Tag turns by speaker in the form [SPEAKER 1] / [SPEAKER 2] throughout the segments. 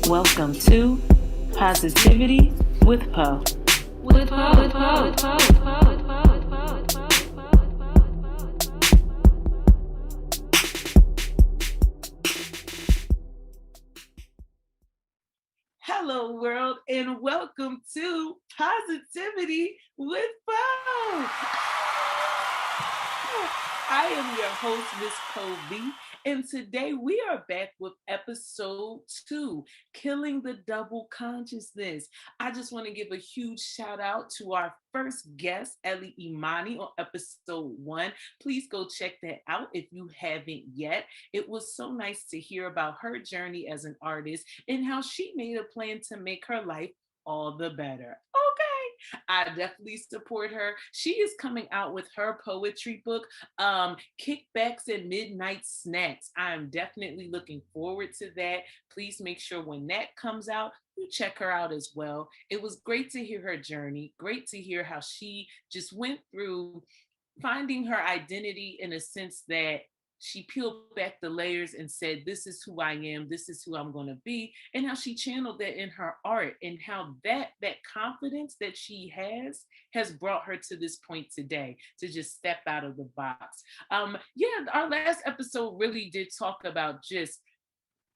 [SPEAKER 1] Welcome to Positivity with Poe. Hello, world, and welcome to Positivity with Poe. I am your host, Miss Poe B, and today we are back with episode 2, Killing the Double Consciousness. I just want to give a huge shout out to our first guest, Ellie Imani, on episode 1. Please go check that out if you haven't yet. It was so nice to hear about her journey as an artist and how she made a plan to make her life all the better. Okay, I definitely support her. She is coming out with her poetry book, Kickbacks and Midnight Snacks. I'm definitely looking forward to that. Please make sure when that comes out, you check her out as well. It was great to hear her journey, great to hear how she just went through finding her identity in a sense that she peeled back the layers and said, this is who I am, this is who I'm going to be, and how she channeled that in her art, and how that confidence that she has brought her to this point today to just step out of the box. Our last episode really did talk about just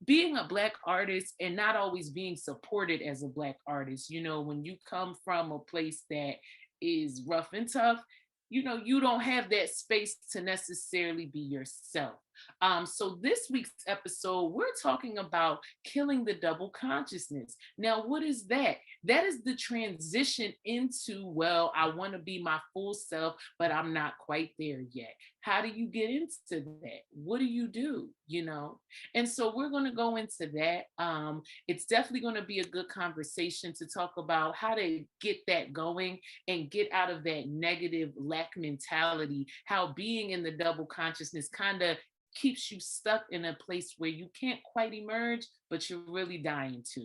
[SPEAKER 1] being a Black artist and not always being supported as a Black artist. You know, when you come from a place that is rough and tough, you don't have that space to necessarily be yourself. So this week's episode, we're talking about killing the double consciousness. Now, what is that? That is the transition into, well, I want to be my full self, but I'm not quite there yet. How do you get into that? What do you do? And so we're going to go into that. It's definitely going to be a good conversation to talk about how to get that going and get out of that negative lack mentality, how being in the double consciousness kind of keeps you stuck in a place where you can't quite emerge, but you're really dying to.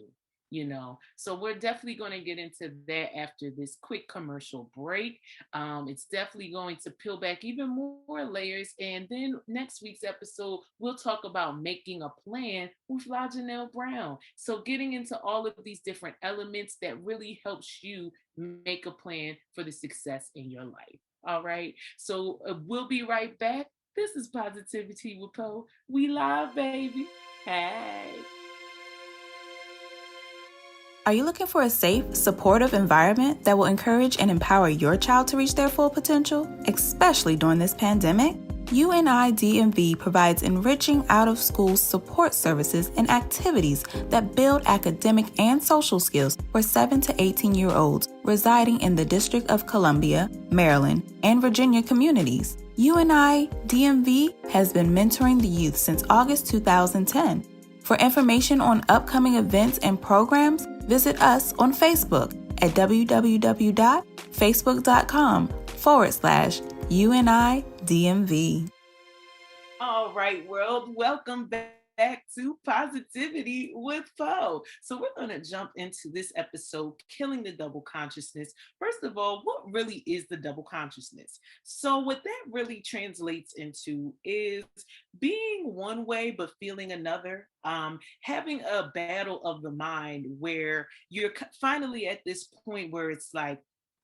[SPEAKER 1] So we're definitely going to get into that after this quick commercial break. It's definitely going to peel back even more layers, and then next week's episode we'll talk about making a plan with La Janelle Brown. So getting into all of these different elements that really helps you make a plan for the success in your life. All right, so we'll be right back. This is Positivity with Poe. We live, baby. Hey.
[SPEAKER 2] Are you looking for a safe, supportive environment that will encourage and empower your child to reach their full potential, especially during this pandemic? UNI DMV provides enriching out-of-school support services and activities that build academic and social skills for 7 to 18-year-olds residing in the District of Columbia, Maryland, and Virginia communities. UNI DMV has been mentoring the youth since August 2010. For information on upcoming events and programs, visit us on Facebook at www.facebook.com/UNIDMV.
[SPEAKER 1] All right, world, welcome back to Positivity with Poe. So we're going to jump into this episode, Killing the Double Consciousness. First of all, what really is the double consciousness? So what that really translates into is being one way but feeling another, having a battle of the mind where you're finally at this point where it's like,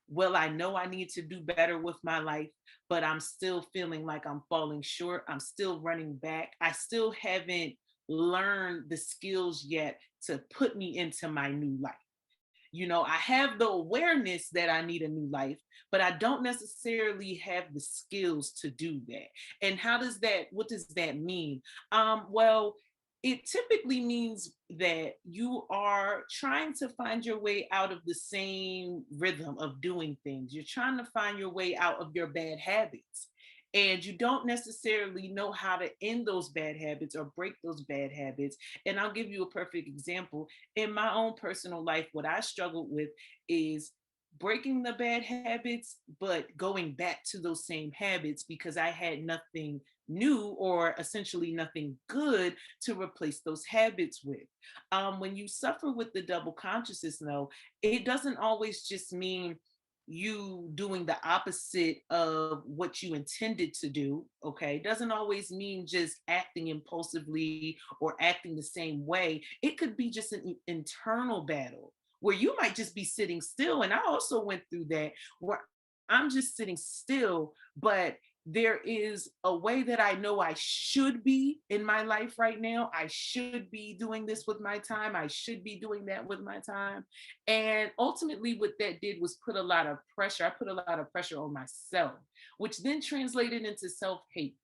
[SPEAKER 1] well, I know I need to do better with my life, but I'm still feeling like I'm falling short. I'm still running back. I still haven't learned the skills yet to put me into my new life. I have the awareness that I need a new life, but I don't necessarily have the skills to do that. And what does that mean? Well, it typically means that you are trying to find your way out of the same rhythm of doing things. You're trying to find your way out of your bad habits. And you don't necessarily know how to end those bad habits or break those bad habits. And I'll give you a perfect example. In my own personal life, what I struggled with is breaking the bad habits, but going back to those same habits because I had nothing new or essentially nothing good to replace those habits with. When you suffer with the double consciousness, though, it doesn't always just mean you doing the opposite of what you intended to do. Okay, doesn't always mean just acting impulsively or acting the same way. It could be just an internal battle where you might just be sitting still. And I also went through that, where I'm just sitting still, but there is a way that I know I should be in my life right now. I should be doing this with my time. I should be doing that with my time. And ultimately, what that did was put a lot of pressure. I put a lot of pressure on myself, which then translated into self hate,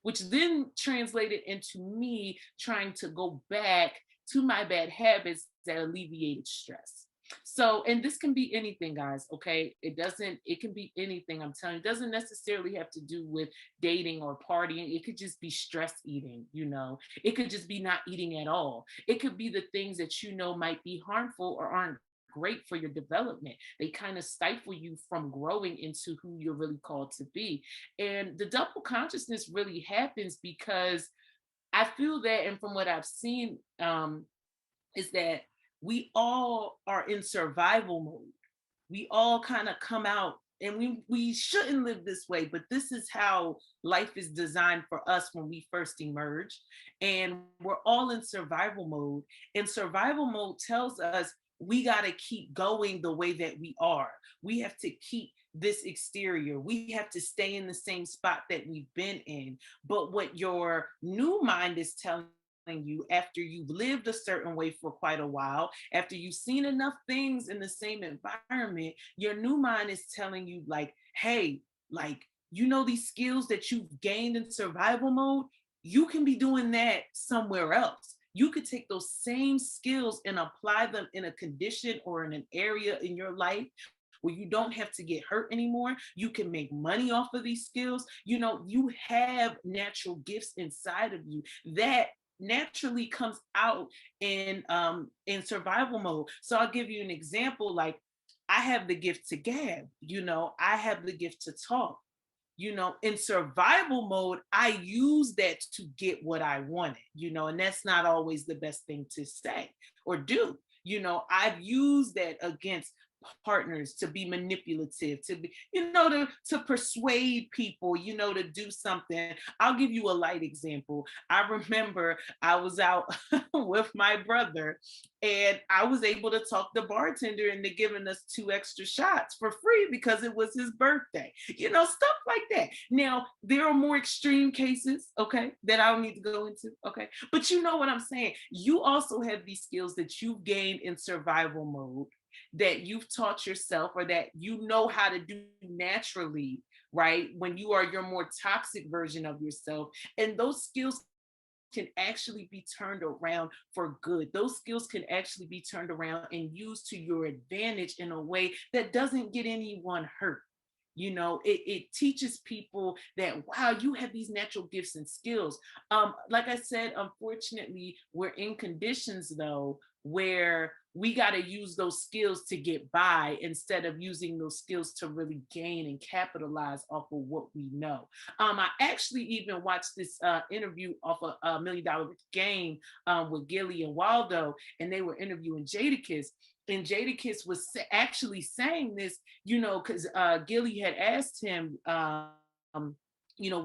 [SPEAKER 1] which then translated into me trying to go back to my bad habits that alleviated stress. So, and this can be anything, guys, okay? It can be anything. I'm telling you, it doesn't necessarily have to do with dating or partying. It could just be stress eating, you know? It could just be not eating at all. It could be the things that you know might be harmful or aren't great for your development. They kind of stifle you from growing into who you're really called to be. And the double consciousness really happens because I feel that, and from what I've seen, is that we all are in survival mode. We all kind of come out, and we shouldn't live this way, but this is how life is designed for us when we first emerge. And we're all in survival mode. And survival mode tells us we got to keep going the way that we are. We have to keep this exterior. We have to stay in the same spot that we've been in. But what your new mind is telling you, after you've lived a certain way for quite a while, after you've seen enough things in the same environment, your new mind is telling you, like, hey, like, you know, these skills that you've gained in survival mode, you can be doing that somewhere else. You could take those same skills and apply them in a condition or in an area in your life where you don't have to get hurt anymore. You can make money off of these skills. You know, you have natural gifts inside of you that naturally comes out in survival mode. So I'll give you an example. Like, I have the gift to gab, you know, I have the gift to talk. You know, in survival mode, I use that to get what I wanted, you know, and that's not always the best thing to say or do. You know, I've used that against partners to be manipulative, to be, you know, to persuade people, you know, to do something. I'll give you a light example. I remember I was out with my brother, and I was able to talk the bartender into giving us 2 extra shots for free because it was his birthday. You know, stuff like that. Now, there are more extreme cases, okay, that I don't need to go into, okay? But you know what I'm saying? You also have these skills that you've gained in survival mode, that you've taught yourself, or that you know how to do naturally, right? When you are your more toxic version of yourself. And those skills can actually be turned around for good. Those skills can actually be turned around and used to your advantage in a way that doesn't get anyone hurt. You know, it teaches people that, wow, you have these natural gifts and skills. Like I said, unfortunately, we're in conditions though where we got to use those skills to get by instead of using those skills to really gain and capitalize off of what we know. I actually even watched this interview off a $1 Million Game with Gilly and Waldo, and they were interviewing Jadakiss. And Jadakiss was actually saying this, you know, because Gilly had asked him, you know,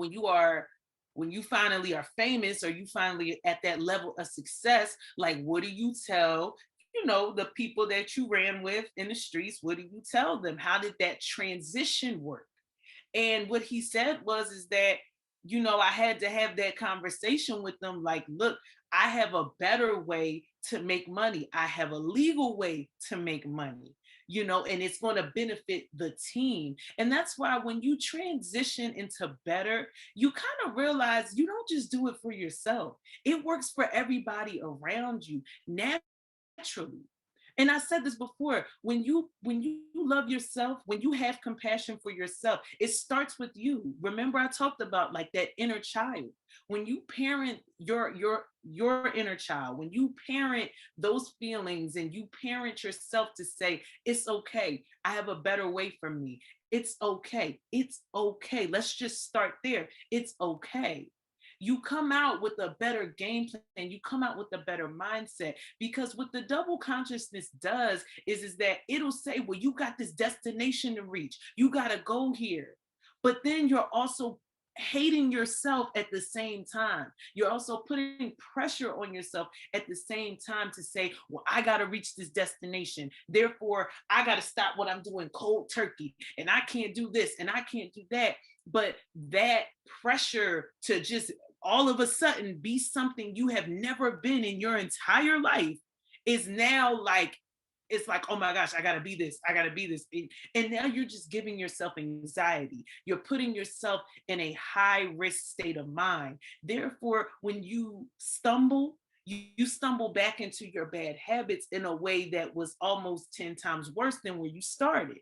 [SPEAKER 1] when you finally are famous, or you finally at that level of success, like, what do you tell, you know, the people that you ran with in the streets? What do you tell them? How did that transition work? And what he said was, is that, you know, I had to have that conversation with them. Like, look, I have a better way to make money. I have a legal way to make money, you know, and it's going to benefit the team. And that's why when you transition into better, you kind of realize you don't just do it for yourself. It works for everybody around you naturally. And I said this before, when you love yourself, when you have compassion for yourself, it starts with you. Remember, I talked about like that inner child. When you parent your inner child, when you parent those feelings, and you parent yourself to say, it's okay, I have a better way for me. It's okay. It's okay. Let's just start there. It's okay. You come out with a better game plan, you come out with a better mindset, because what the double consciousness does is that it'll say, well, you got this destination to reach, you got to go here, but then you're also hating yourself at the same time. You're also putting pressure on yourself at the same time to say, well, I got to reach this destination, therefore I got to stop what I'm doing cold turkey, and I can't do this and I can't do that. But that pressure to just all of a sudden be something you have never been in your entire life is now like, it's like, oh my gosh, I gotta be this, I gotta be this. And now you're just giving yourself anxiety. You're putting yourself in a high risk state of mind. Therefore, when you stumble, you stumble back into your bad habits in a way that was almost 10 times worse than where you started.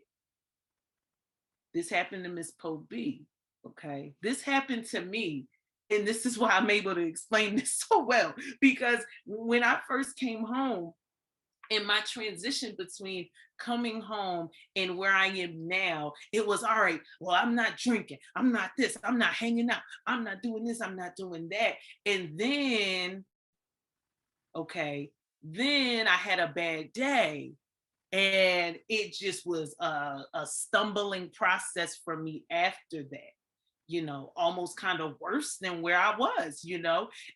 [SPEAKER 1] This happened to Miss Poe B. Okay. This happened to me. And this is why I'm able to explain this so well. Because when I first came home, in my transition between coming home and where I am now, it was all right. Well, I'm not drinking. I'm not this. I'm not hanging out. I'm not doing this. I'm not doing that. And then, okay, then I had a bad day. And it just was a stumbling process for me after that, almost kind of worse than where I was,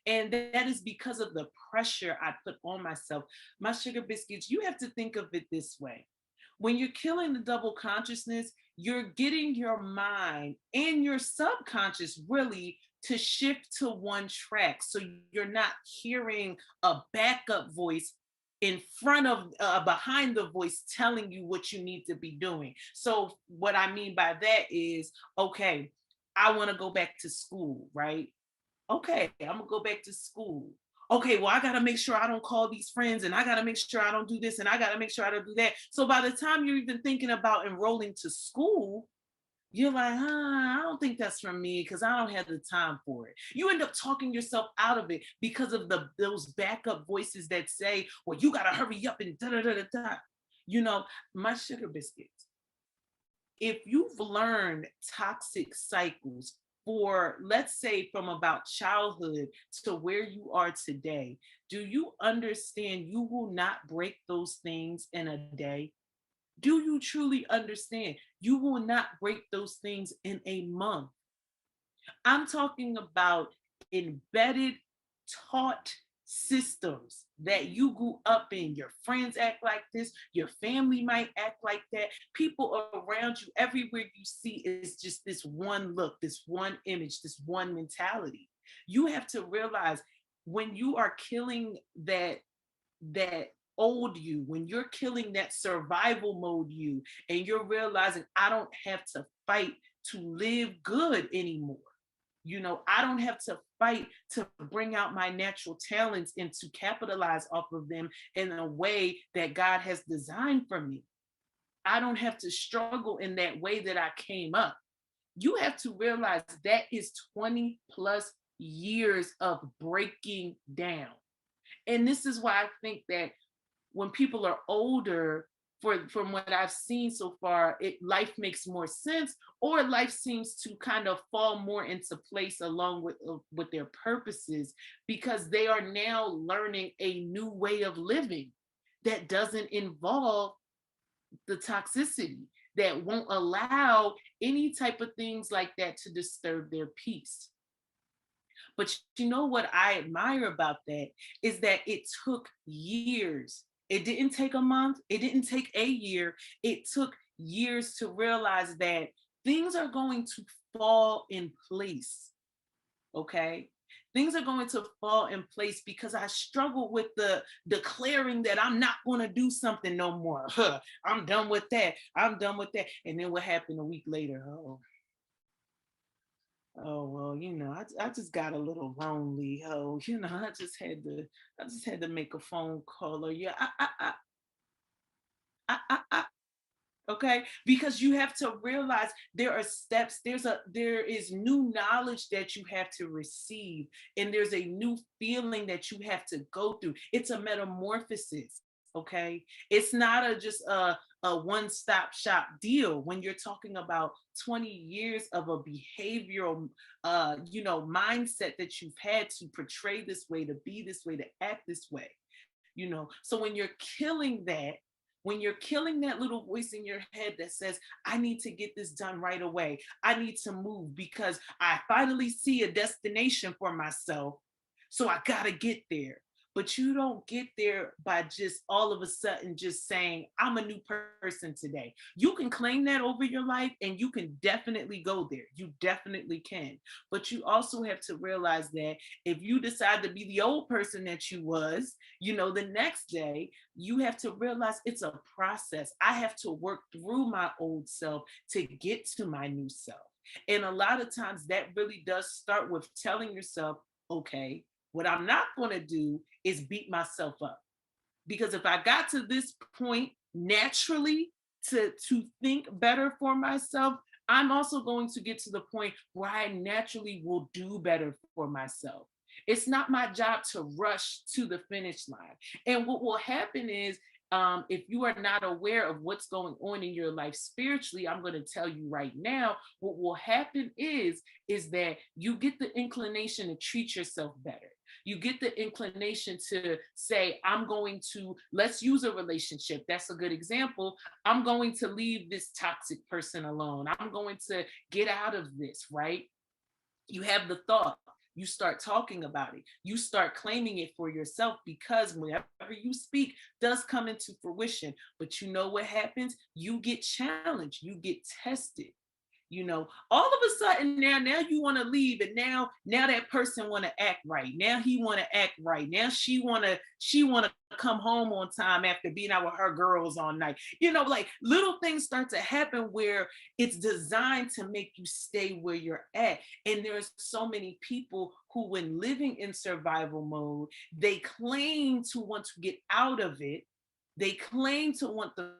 [SPEAKER 1] and that is because of the pressure I put on myself. My sugar biscuits, you have to think of it this way. When you're killing the double consciousness, you're getting your mind and your subconscious really to shift to one track. So you're not hearing a backup voice in front of behind the voice telling you what you need to be doing. So what I mean by that is, okay, I want to go back to school, right? Okay, I'm gonna go back to school. Okay, well, I gotta make sure I don't call these friends, and I gotta make sure I don't do this, and I gotta make sure I don't do that. So by the time you're even thinking about enrolling to school, you're like, I don't think that's for me because I don't have the time for it. You end up talking yourself out of it because of those backup voices that say, well, you gotta hurry up and da da da da da. My sugar biscuits, if you've learned toxic cycles for, let's say, from about childhood to where you are today, do you understand you will not break those things in a day? Do you truly understand you will not break those things in a month? I'm talking about embedded, taught systems that you grew up in. Your friends act like this, your family might act like that. People around you, everywhere you see is just this one look, this one image, this one mentality. You have to realize when you are killing that old you, when you're killing that survival mode you, and you're realizing I don't have to fight to live good anymore. I don't have to fight to bring out my natural talents and to capitalize off of them in a way that God has designed for me. I don't have to struggle in that way that I came up. You have to realize that is 20 plus years of breaking down. And this is why I think that when people are older, from what I've seen so far, life makes more sense, or life seems to kind of fall more into place along with their purposes, because they are now learning a new way of living that doesn't involve the toxicity, that won't allow any type of things like that to disturb their peace. But you know what I admire about that is that it took years. It didn't take a month. It didn't take a year. It took years to realize that things are going to fall in place. Okay. Things are going to fall in place because I struggle with the declaring that I'm not going to do something no more. I'm done with that. I'm done with that. And then what happened a week later? Oh well, I just got a little lonely. Oh, I just had to make a phone call. Or yeah, I, okay, because you have to realize there are steps. There is new knowledge that you have to receive, and there's a new feeling that you have to go through. It's a metamorphosis. Okay, it's not just a one-stop shop deal when you're talking about 20 years of a behavioral mindset that you've had to portray this way, to be this way, to act this way. So when you're killing that little voice in your head that says, I need to get this done right away, I need to move because I finally see a destination for myself, so I gotta get there. But you don't get there by just all of a sudden just saying, I'm a new person today. You can claim that over your life and you can definitely go there. You definitely can. But you also have to realize that if you decide to be the old person that you was, the next day, you have to realize it's a process. I have to work through my old self to get to my new self. And a lot of times that really does start with telling yourself, okay, what I'm not going to do is beat myself up. Because if I got to this point naturally to think better for myself, I'm also going to get to the point where I naturally will do better for myself. It's not my job to rush to the finish line. And what will happen is, if you are not aware of what's going on in your life spiritually, I'm going to tell you right now, what will happen is that you get the inclination to treat yourself better. You get the inclination to say, let's use a relationship. That's a good example. I'm going to leave this toxic person alone. I'm going to get out of this, right? You have the thought. You start talking about it. You start claiming it for yourself, because whenever you speak does come into fruition. But you know what happens? You get challenged. You get tested. All of a sudden now you want to leave, and now that person want to act right. Now he want to act right. Now she want to come home on time after being out with her girls all night. Like little things start to happen where it's designed to make you stay where you're at. And there's so many people who, when living in survival mode, they claim to want to get out of it. They claim to want the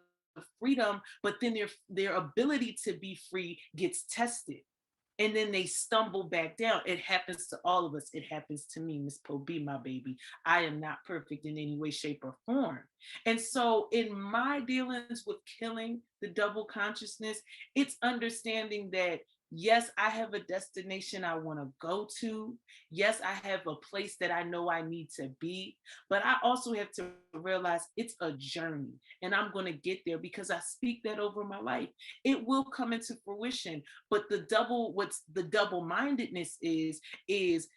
[SPEAKER 1] freedom, but then their ability to be free gets tested, and then they stumble back down. It happens to all of us. It happens to me, Miss Po B, my baby. I am not perfect in any way, shape, or form. And so in my dealings with killing the double consciousness, it's understanding that, yes, I have a destination I want to go to. Yes, I have a place that I know I need to be. But I also have to realize it's a journey, and I'm going to get there because I speak that over my life. It will come into fruition. But what's the double-mindedness is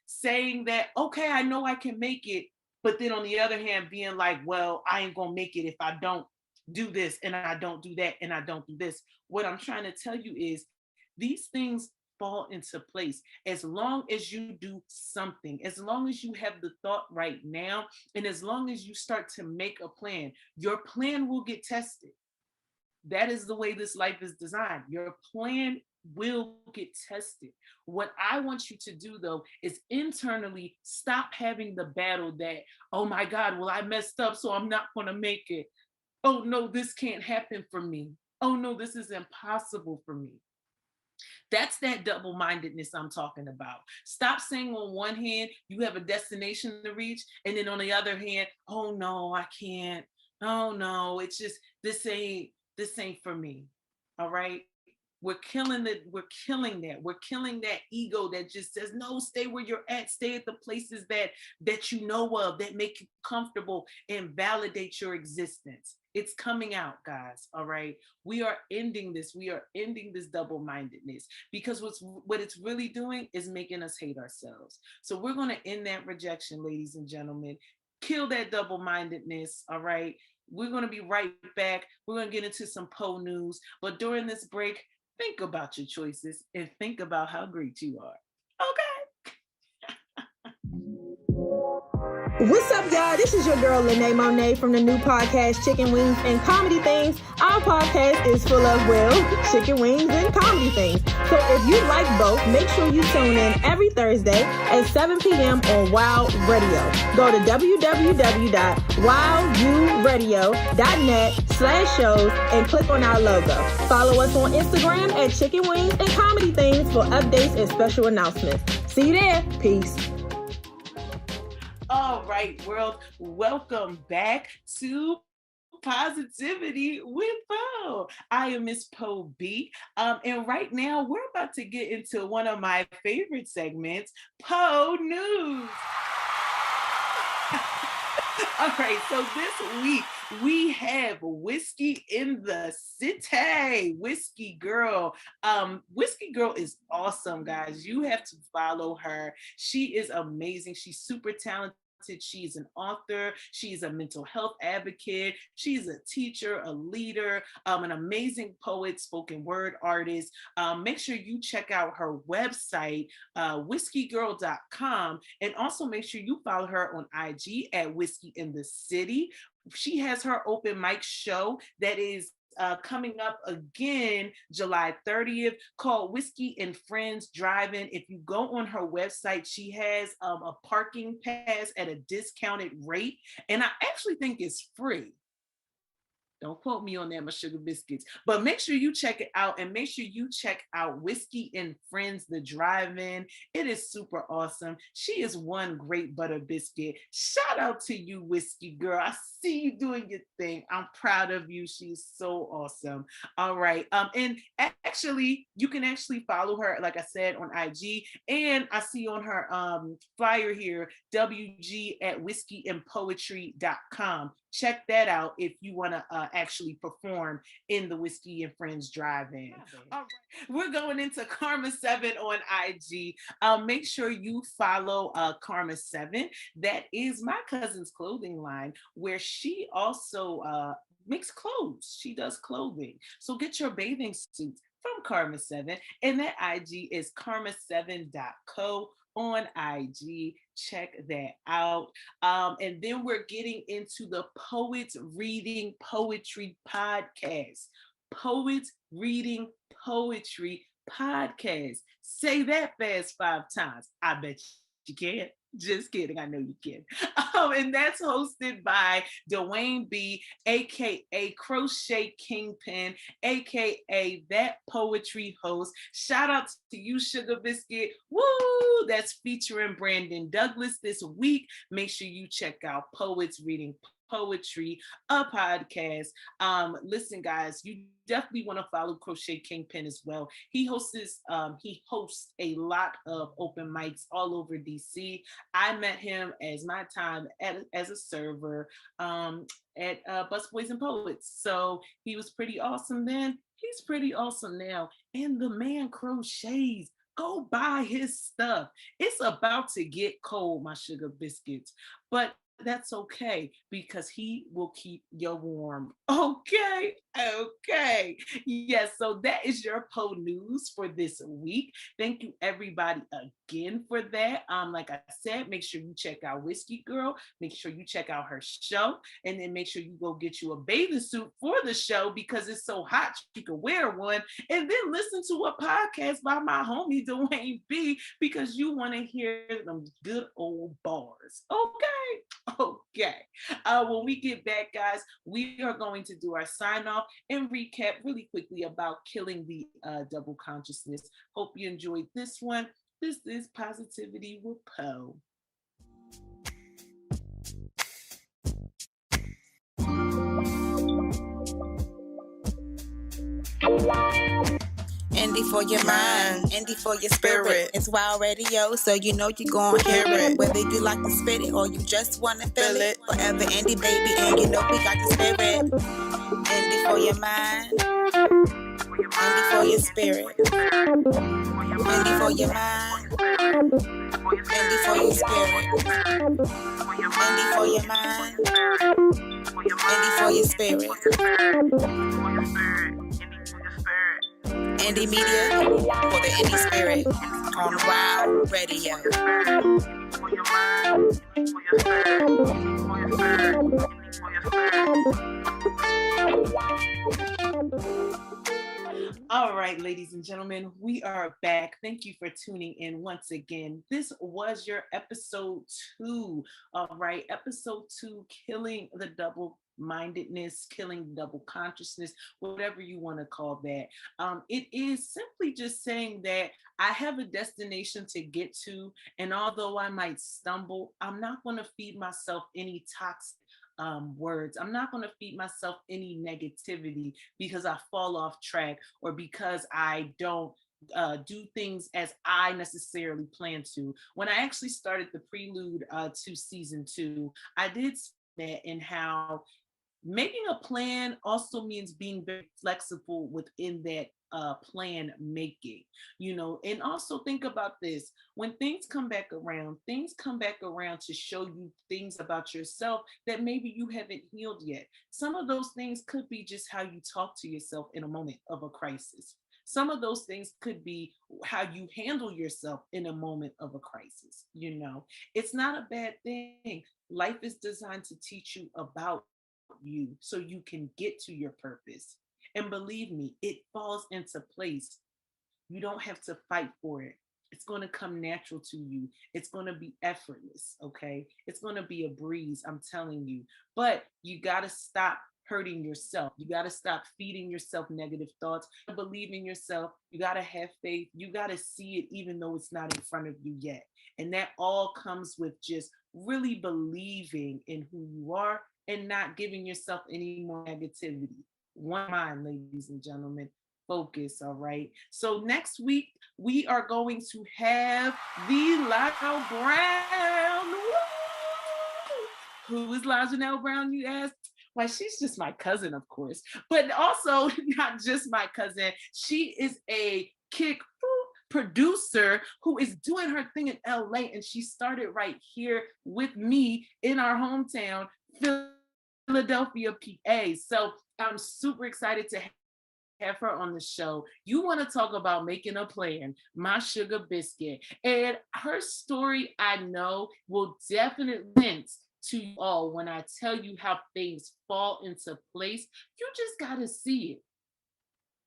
[SPEAKER 1] saying that, okay, I know I can make it. But then on the other hand, being like, well, I ain't going to make it if I don't do this, and I don't do that, and I don't do this. What I'm trying to tell you is, these things fall into place as long as you do something, as long as you have the thought right now, and as long as you start to make a plan. Your plan will get tested. That is the way this life is designed. Your plan will get tested. What I want you to do, though, is internally stop having the battle that, oh my God, well, I messed up, so I'm not going to make it. Oh no, this can't happen for me. Oh no, this is impossible for me. That's that double-mindedness I'm talking about. Stop saying on one hand, you have a destination to reach, and then on the other hand, oh no, I can't. Oh no, it's just, this ain't for me. All right. We're killing that. We're killing that ego that just says, no, stay where you're at. Stay at the places that you know of, that make you comfortable and validate your existence. It's coming out, guys. All right. We are ending this. We are ending this double-mindedness, because what it's really doing is making us hate ourselves. So we're going to end that rejection, ladies and gentlemen. Kill that double-mindedness. All right. We're going to be right back. We're going to get into some Po news. But during this break, think about your choices and think about how great you are. Okay.
[SPEAKER 3] What's up, y'all? This is your girl, Lene Monet, from the new podcast, Chicken Wings and Comedy Things. Our podcast is full of, chicken wings and comedy things. So if you like both, make sure you tune in every Thursday at 7 p.m. on WOW Radio. Go to www.wowuradio.net/shows and click on our logo. Follow us on Instagram at Chicken Wings and Comedy Things for updates and special announcements. See you there. Peace.
[SPEAKER 1] All right, world. Welcome back to Positivity with Poe. I am Miss Poe B. And right now we're about to get into one of my favorite segments, Poe News. All right, so this week we have Whiskey in the City. Whiskey Girl. Whiskey Girl is awesome, guys. You have to follow her. She is amazing. She's super talented. She's an author. She's a mental health advocate. She's a teacher, a leader, an amazing poet, spoken word artist. Make sure you check out her website, whiskeygirl.com, and also make sure you follow her on IG at Whiskey in the City. She has her open mic show that is coming up again July 30th, called Whiskey and Friends Drive-In. If you go on her website, she has a parking pass at a discounted rate, and I actually think it's free. Don't quote me on that, my sugar biscuits. But make sure you check it out, and make sure you check out Whiskey and Friends, the Drive-In. It is super awesome. She is one great butter biscuit. Shout out to you, Whiskey Girl. I see you doing your thing. I'm proud of you. She's so awesome. All right. And actually, you can actually follow her, like I said, on IG. And I see on her flyer here, WG at whiskeyandpoetry.com. Check that out if you want to actually perform in the Whiskey and Friends Drive-In. All right. We're going into Karma 7 on IG. Make sure you follow Karma 7. That is my cousin's clothing line, where she also makes clothes. She does clothing. So get your bathing suits from Karma 7. And that IG is karma7.co. on IG. Check that out. And then we're getting into the Poets Reading Poetry podcast. Poets Reading Poetry podcast. Say that fast 5 times. I bet you can. Just kidding. I know you can. And that's hosted by Dwayne B, aka Crochet Kingpin, aka That Poetry Host. Shout out to you, Sugar Biscuit. Woo! That's featuring Brandon Douglas this week. Make sure you check out Poets Reading Poetry, a podcast. Listen, guys, you definitely want to follow Crochet Kingpin as well. He hosts a lot of open mics all over DC. I met him as my time as a server at Busboys and Poets. So he was pretty awesome then. He's pretty awesome now. And the man crochets. Go buy his stuff. It's about to get cold, my sugar biscuits. But that's okay, because he will keep you warm. Okay. Yes, so that is your Poe News for this week. Thank you, everybody, again for that. Like I said, make sure you check out Whiskey Girl. Make sure you check out her show, and then make sure you go get you a bathing suit for the show, because it's so hot you can wear one. And then listen to a podcast by my homie Dwayne B, because you want to hear them good old bars. Okay. When we get back, guys, we are going to do our sign off and recap really quickly about killing the double consciousness. Hope you enjoyed this one. This is Positivity with Poe.
[SPEAKER 4] Indie for your mind, indie for your spirit. It's Wild Radio, so you know you gon' hear it. Whether you like to spit it or you just wanna feel it. Forever indie, baby, and you know we got the spirit. Indie for your mind, indie for your spirit. Indie for your mind, indie for your spirit. Indie for your mind, indie for your spirit. Indie media for the indie spirit on Wild Radio.
[SPEAKER 1] All right, ladies and gentlemen, we are back. Thank you for tuning in once again. This was your episode 2. All right, episode 2, Killing the Double Mindedness, Killing Double Consciousness, whatever you want to call that. It is simply just saying that I have a destination to get to, and although I might stumble, I'm not going to feed myself any toxic words. I'm not going to feed myself any negativity because I fall off track or because I don't do things as I necessarily plan to. When I actually started the prelude to season 2, I did that in how making a plan also means being very flexible within that plan making, and also think about this. When things come back around to show you things about yourself that maybe you haven't healed yet. Some of those things could be just how you talk to yourself in a moment of a crisis. Some of those things could be how you handle yourself in a moment of a crisis. It's not a bad thing. Life is designed to teach you about you so you can get to your purpose. And believe me, it falls into place. You don't have to fight for it. It's going to come natural to you. It's going to be effortless, okay? It's going to be a breeze, I'm telling you. But you got to stop hurting yourself. You got to stop feeding yourself negative thoughts. Believe in yourself. You got to have faith. You got to see it even though it's not in front of you yet. And that all comes with just really believing in who you are and not giving yourself any more negativity. One mind, ladies and gentlemen. Focus, all right? So next week, we are going to have the Lionel Brown. Woo! Who is Lionel Brown, you ask? Why, she's just my cousin, of course, but also not just my cousin. She is a kick producer who is doing her thing in LA, and she started right here with me in our hometown, Philadelphia, PA. So I'm super excited to have her on the show. You want to talk about making a plan, my sugar biscuit. And her story, I know, will definitely link to you all when I tell you how things fall into place. You just got to see it.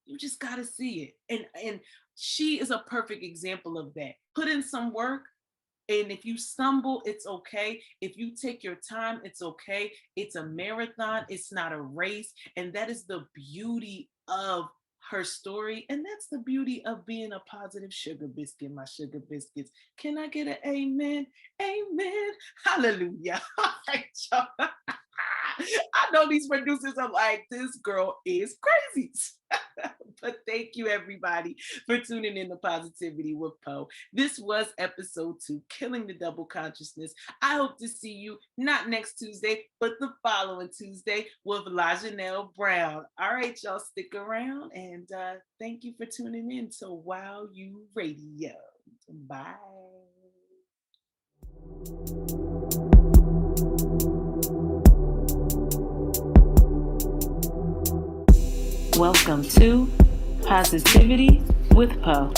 [SPEAKER 1] You just got to see it. And she is a perfect example of that. Put in some work. And if you stumble, it's okay. If you take your time, it's okay. It's a marathon. It's not a race. And that is the beauty of her story. And that's the beauty of being a positive sugar biscuit, my sugar biscuits. Can I get an amen? Amen. Hallelujah. All right, y'all. I know these producers are like, this girl is crazy. But thank you, everybody, for tuning in to Positivity with Poe. This was episode 2, Killing the Double Consciousness. I hope to see you not next Tuesday, but the following Tuesday with Lionel Brown. All right, y'all, stick around, and thank you for tuning in to Wow You Radio. Bye. Welcome to Positivity with Poe.